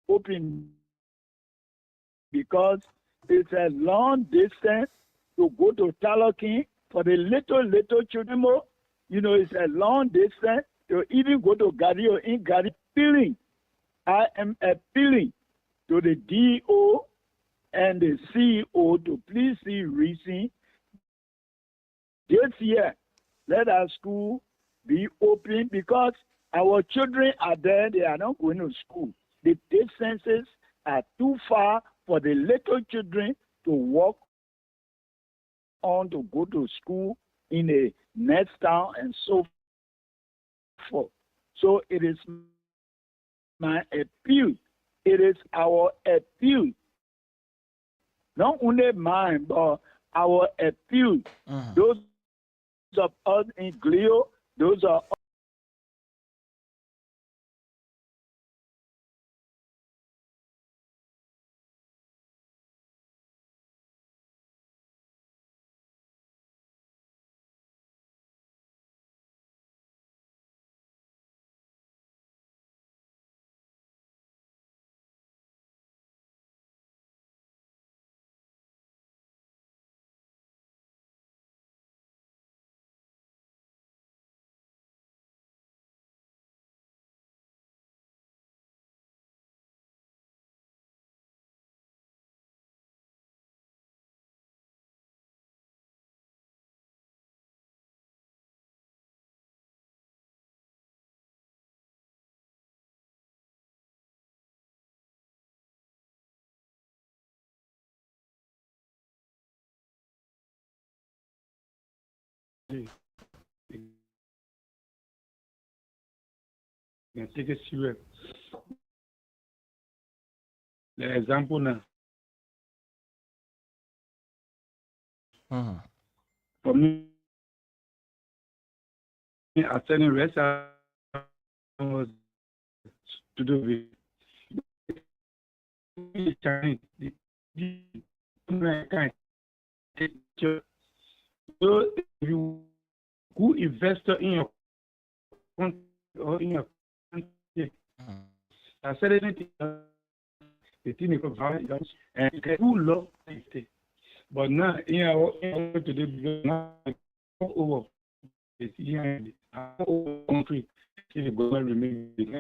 open because it's a long distance to go to Talokin for the little children. You know, it's a long distance to even go to Gary or in Gary. I am appealing to the DO and the CEO to please see reason this year. Let our school be open because our children are there. They are not going to school. The distances are too far for the little children to walk on to go to school in a next town and so forth. So it is my appeal. It is our appeal. Not only mine, but our appeal. Those of us in Glio, those are take it serious. The example now. For me, I said in rest was to do with so if you who investor in your country or in your country, I said anything the thing is valid and who love it. But now in our today now over the country, if the government remains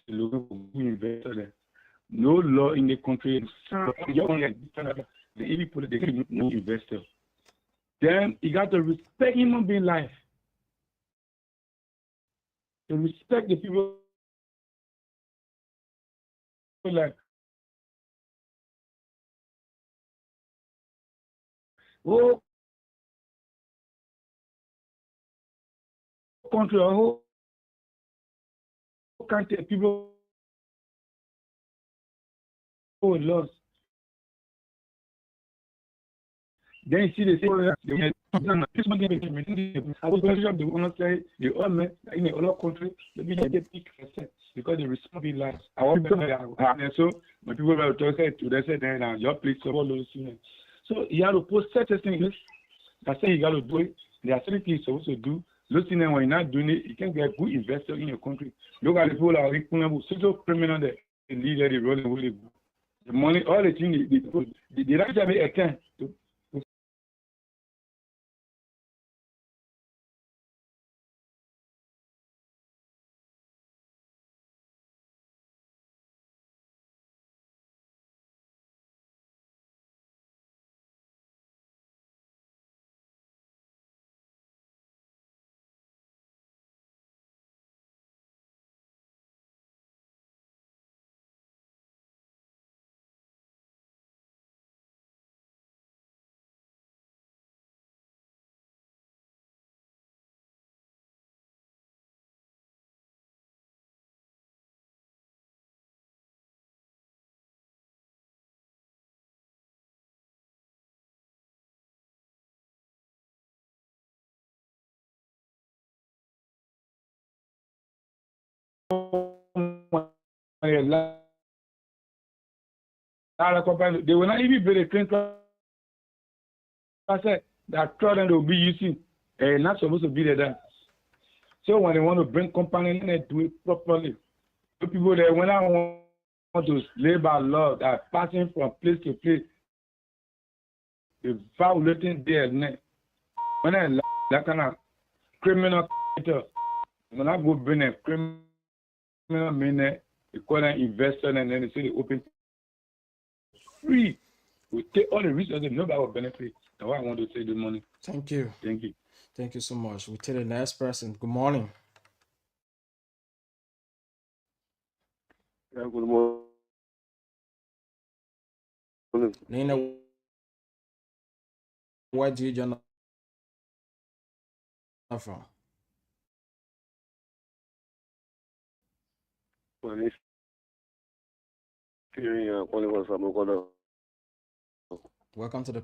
looking for who investor there. No law in the country. The people they can no investor. Then you got to respect human being life. To respect the people like whole country or whole country people who lost. Then you see the same. I was going to shop the one say the all men in the other country maybe they get big percent because they respond be life. I want to so when people were talking to they said then your place of all those things. So you have to post certain things that say you got to do it. There are certain things you're supposed to do. Those things when you're not doing it, you can get good investor in your country. Look at the people are social criminal that the leader they rolling with the money, all the things they don't have a time to they will not even build a train class that crowd they will be using. They're not supposed to be there. So when they want to bring company in, they do it properly. So people there when I want want to labor law that passing from place to place, the violating their name. When I like kind of criminal, when I go bring a criminal meaning, they call an investor and then they say they open free. We take all the resources, nobody will benefit. That's why I want to take the money. Thank you. Thank you. Thank you so much. We take the next person. Good morning. Yeah, good morning. Nina, where do you join from? My name is Fury, calling from Samokoda. Welcome to the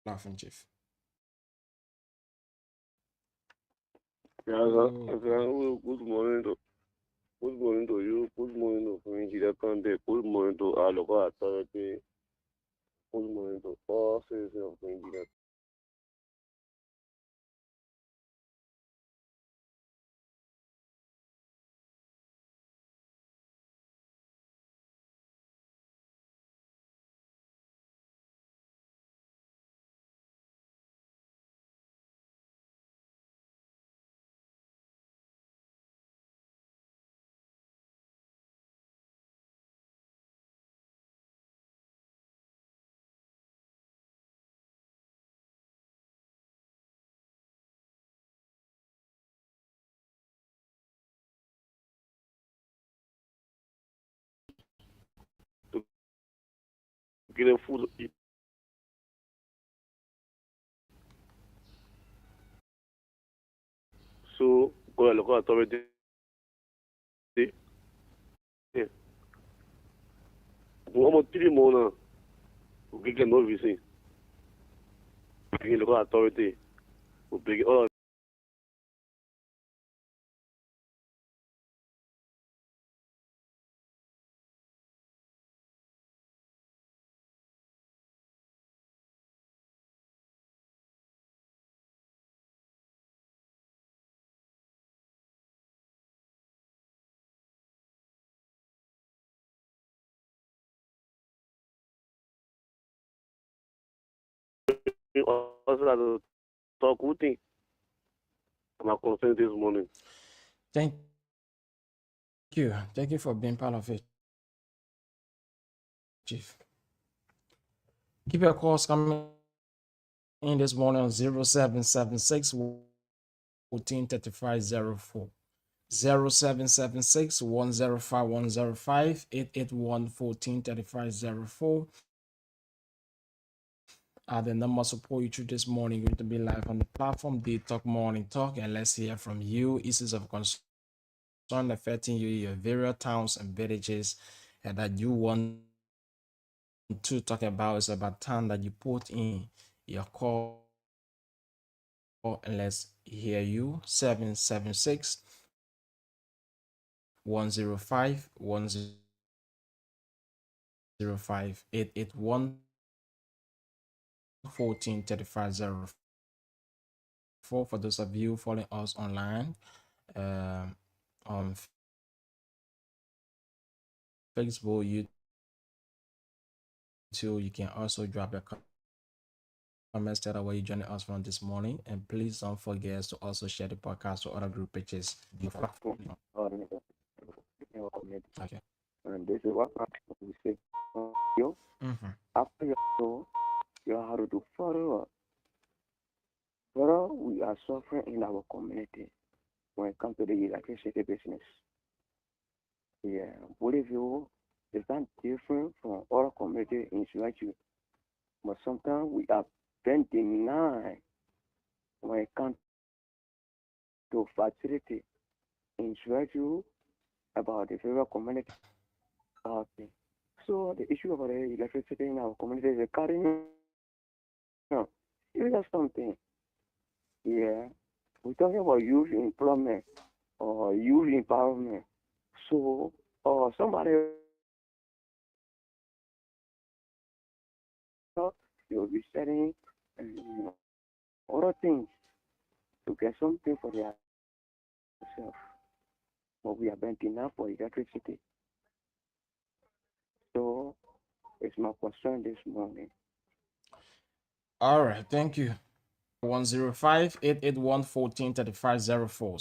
platform, Chief. Yeah, good morning to you. Good morning to Nigeria Kande. Good morning to our local authority. Good morning to all citizens of Nigeria. To get a food to eat. So, our local authority. Yeah. Almost 3 months now. We get no visit. The local authority. We bring all also had to talk with me. My concern this morning. Thank you. Thank you for being part of it, Chief. Keep your calls coming in this morning on 0776 143504. 0776 105 105 881 143504 are the number support you through this morning. You're going to be live on the platform, Day Talk Morning Talk, and let's hear from you. Issues of concern affecting you, your various towns and villages that you want to talk about. Is about time that you put in your call, and let's hear you. 776 105 105 881 143504 for those of you following us online on Facebook, YouTube. You can also drop a comments that where you joining us from this morning, and please don't forget to also share the podcast to other group pages. Okay. And this is what we say. You after you know, you have to follow up. Well, we are suffering in our community when it comes to the electricity business. Yeah, believe you, it's not different from other community in Swahili. But sometimes we are been denied when it comes to facility in Swahili about the federal community. Okay. So the issue about the electricity in our community is carrying it's just something. Yeah. We're talking about youth employment or youth empowerment. So somebody will be setting other things to get something for themselves. but we have been denied for electricity. So it's my concern this morning. All right, thank you. 105-881-143504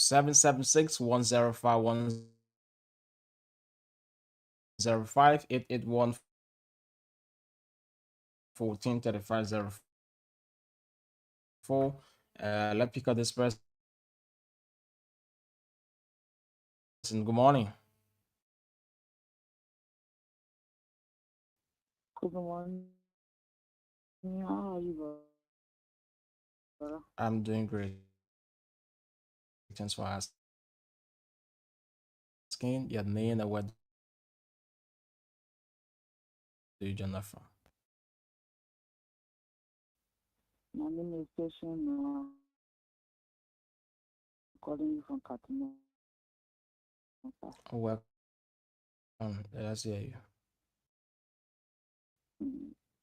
776-105-105-881-143504. Let's pick up this person. Good morning. Good morning. How are you, brother? I'm doing great. Thanks for asking. Your name and where do you join from? My name is Station. Calling you from Katina. Welcome. Let's hear you.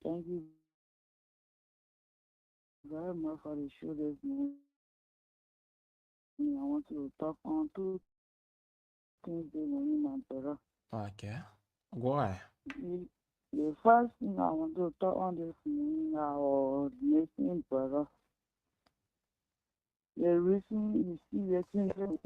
Thank you very much for the show this morning. I want to talk on two things this morning, my brother. Okay. Go ahead. The first thing I want to talk on this morning, our listening brother. The reason you see the things in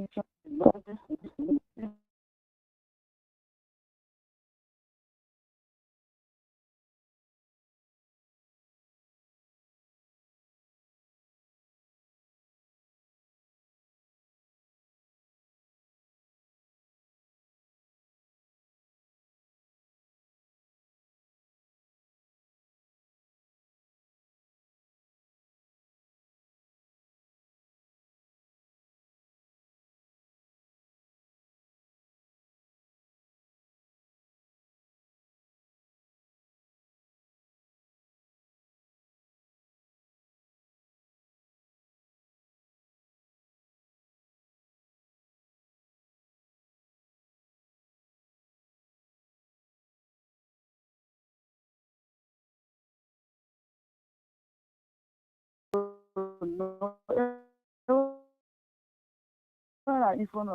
front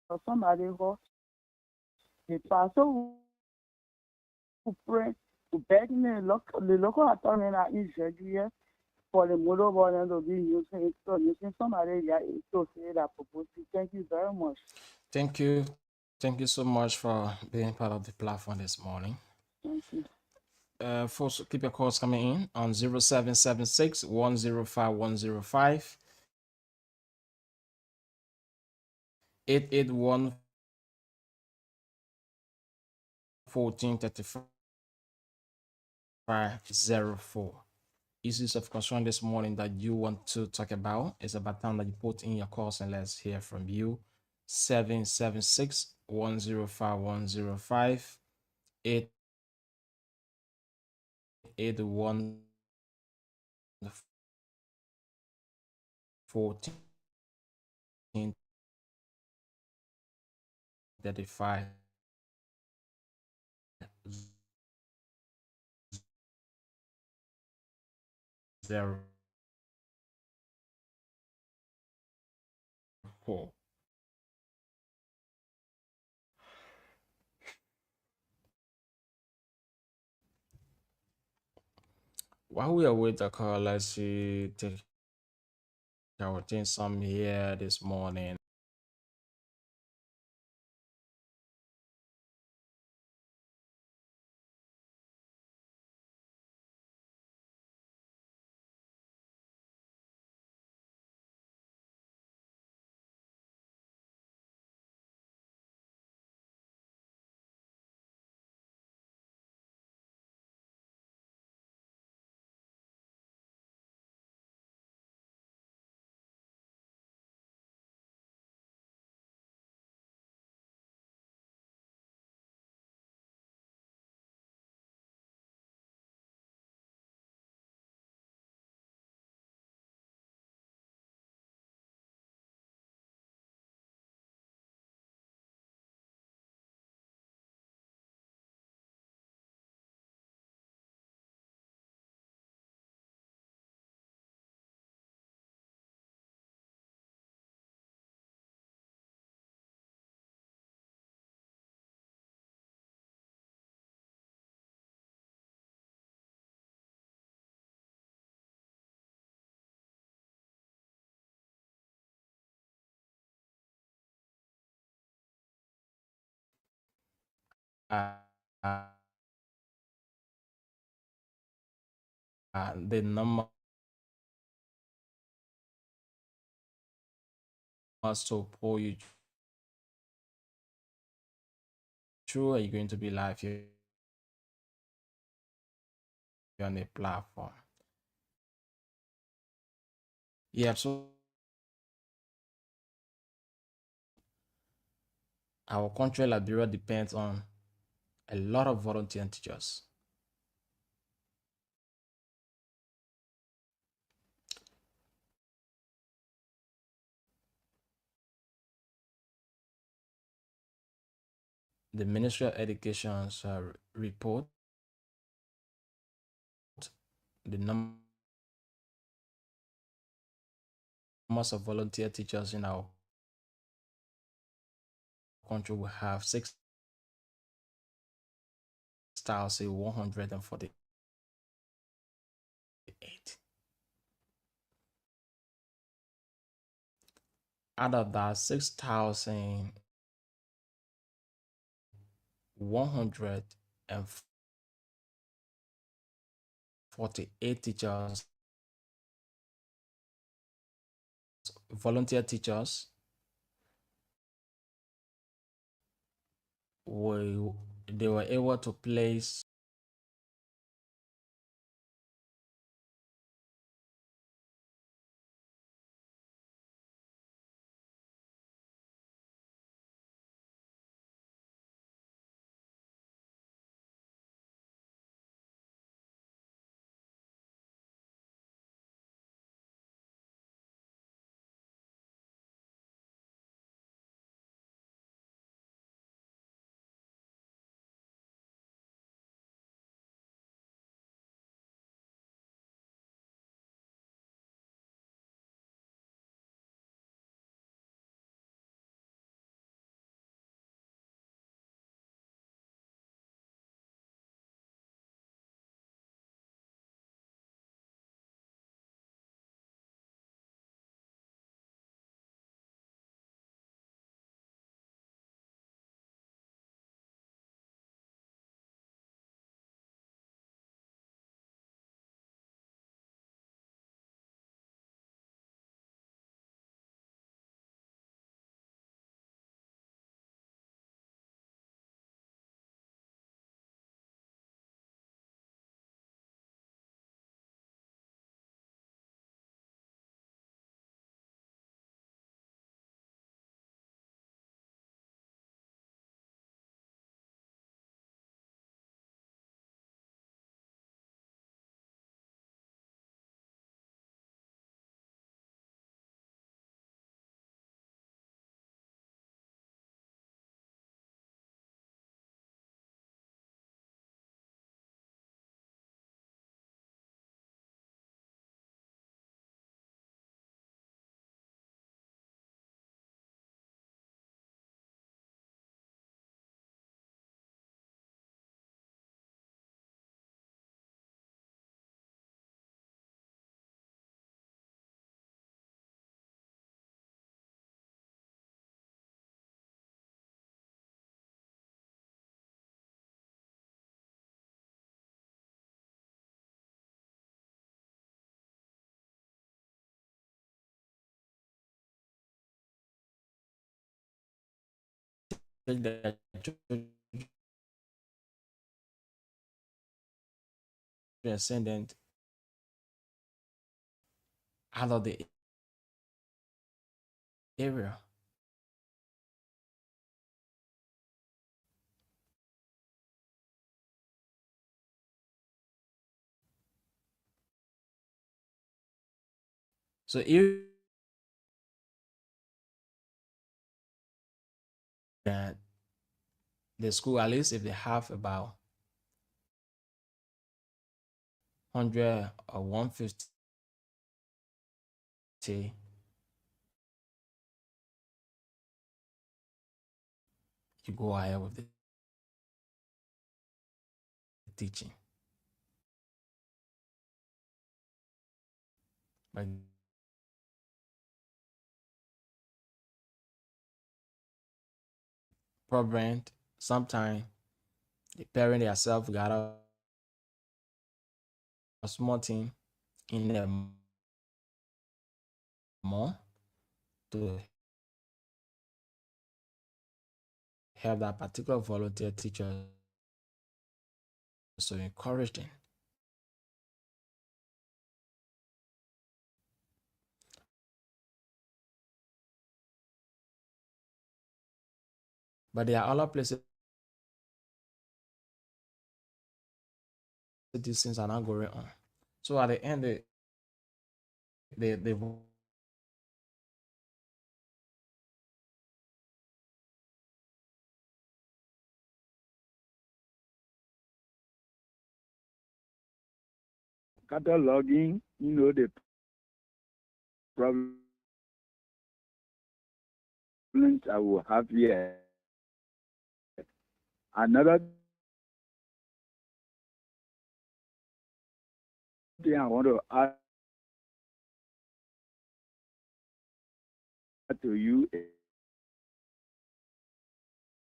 of somebody who the pastor who pray to beg the local authority in Nigeria for the motor ball to be using somebody to say that proposal. Thank you very much. Thank you. Thank you so much for being part of the platform this morning. Thank you. Folks, keep your calls coming in on 0776 105 105 881 143504. Issues of concern this morning that you want to talk about. It's about time that you put in your calls and let's hear from you. 776 105 105 881 While we await the call, let's see, take our things some here this morning. the numbers to pull you through. Are you going to be live here on the platform? Yeah, so our country, Liberia, depends on a lot of volunteer teachers. The Ministry of Education's report, the numbers of volunteer teachers in our country will have 6,148. Out of that, 6,148 teachers, volunteer teachers, they were able to place their children, send them out of the area. So if the school, at least if they have about 100 or 150, you go ahead with the teaching. But problem sometimes The parent themselves got a small team in a month to help that particular volunteer teacher, so encourage them. But there are other places these things are not going on. So at the end, they cataloging, the problems I will have here. Another thing I want to add to you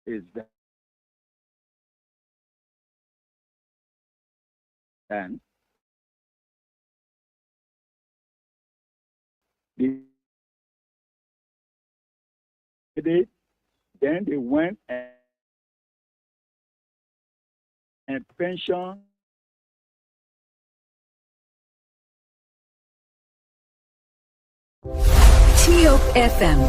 is that then they went and pension TOP FM